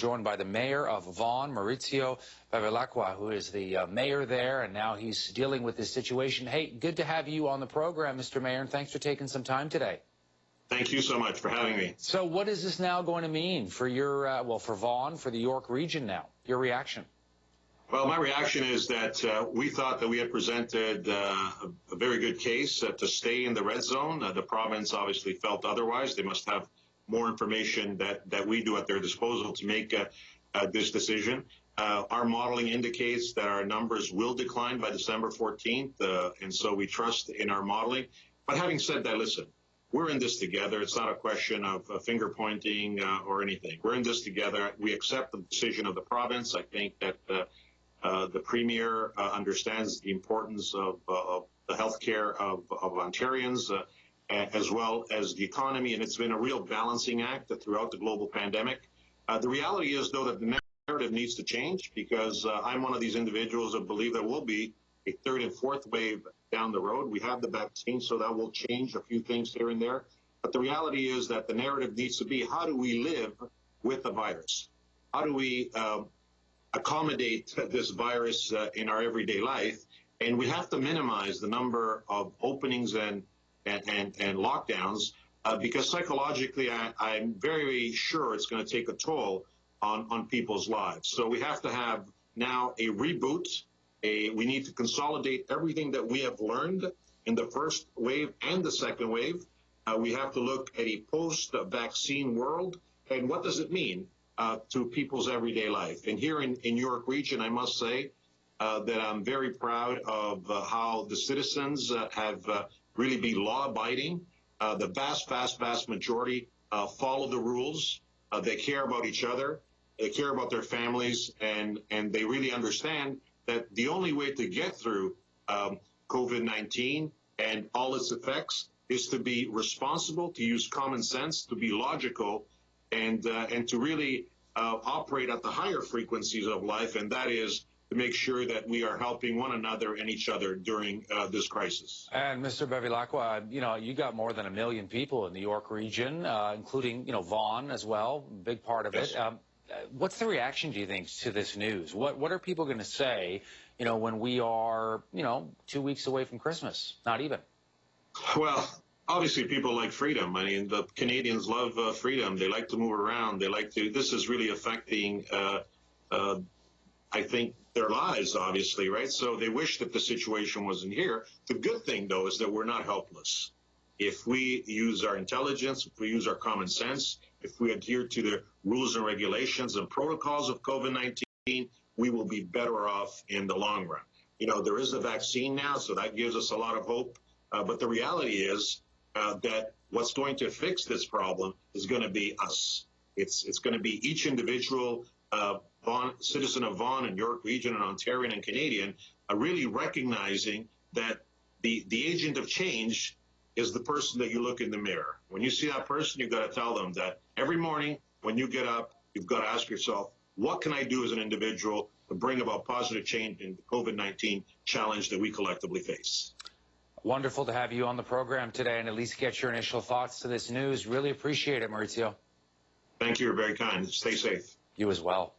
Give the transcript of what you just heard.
Joined by the mayor of Vaughan, Maurizio Bevilacqua, who is the mayor there, and now he's dealing with this situation. Hey, good to have you on the program, Mr. Mayor, and thanks for taking some time today. Thank you so much for having me. So what is this now going to mean for your, for Vaughan, for the York region now? Your reaction? Well, my reaction is that we thought that we had presented a very good case to stay in the red zone. The province obviously felt otherwise. They must have more information that we do at their disposal to make this decision. Our modeling indicates that our numbers will decline by December 14th, and so we trust in our modeling. But having said that, listen, we're in this together. It's not a question of finger pointing or anything. We're in this together. We accept the decision of the province. I think that the Premier understands the importance of the health care of Ontarians, as well as the economy, and it's been a real balancing act throughout the global pandemic. The reality is, though, that the narrative needs to change, because I'm one of these individuals that believe there will be a third and fourth wave down the road. We have the vaccine, so that will change a few things here and there. But the reality is that the narrative needs to be, how do we live with the virus? How do we accommodate this virus in our everyday life? And we have to minimize the number of openings and lockdowns, because psychologically I'm very sure it's going to take a toll on people's lives. So we have to have now a reboot. We need to consolidate everything that we have learned in the first wave and the second wave. We have to look at a post-vaccine world, and what does it mean to people's everyday life. And here in York Region, I must say that I'm very proud of how the citizens have really be law-abiding. The vast majority follow the rules. They care about each other. They care about their families, and they really understand that the only way to get through COVID-19 and all its effects is to be responsible, to use common sense, to be logical, and to really operate at the higher frequencies of life, and that is to make sure that we are helping one another and each other during this crisis. And Mr. Bevilacqua, you got more than 1 million people in the York region, including, Vaughan as well, big part of Yes. it. What's the reaction, do you think, to this news? What are people going to say, when we are, 2 weeks away from Christmas? Not even. Well, obviously people like freedom. I mean, the Canadians love freedom. They like to move around. They like to, this is really affecting, I think, their lives, obviously, right? So they wish that the situation wasn't here. The good thing, though, is that we're not helpless. If we use our intelligence, if we use our common sense, if we adhere to the rules and regulations and protocols of COVID-19, we will be better off in the long run. There is a vaccine now, so that gives us a lot of hope. But the reality is that what's going to fix this problem is going to be us. It's going to be each individual citizen of Vaughan and York Region and Ontarian and Canadian really recognizing that the agent of change is the person that you look in the mirror. When you see that person, you've got to tell them that every morning when you get up, you've got to ask yourself, what can I do as an individual to bring about positive change in the COVID-19 challenge that we collectively face? Wonderful to have you on the program today and at least get your initial thoughts to this news. Really appreciate it, Maurizio. Thank you. You're very kind. Stay safe. You as well.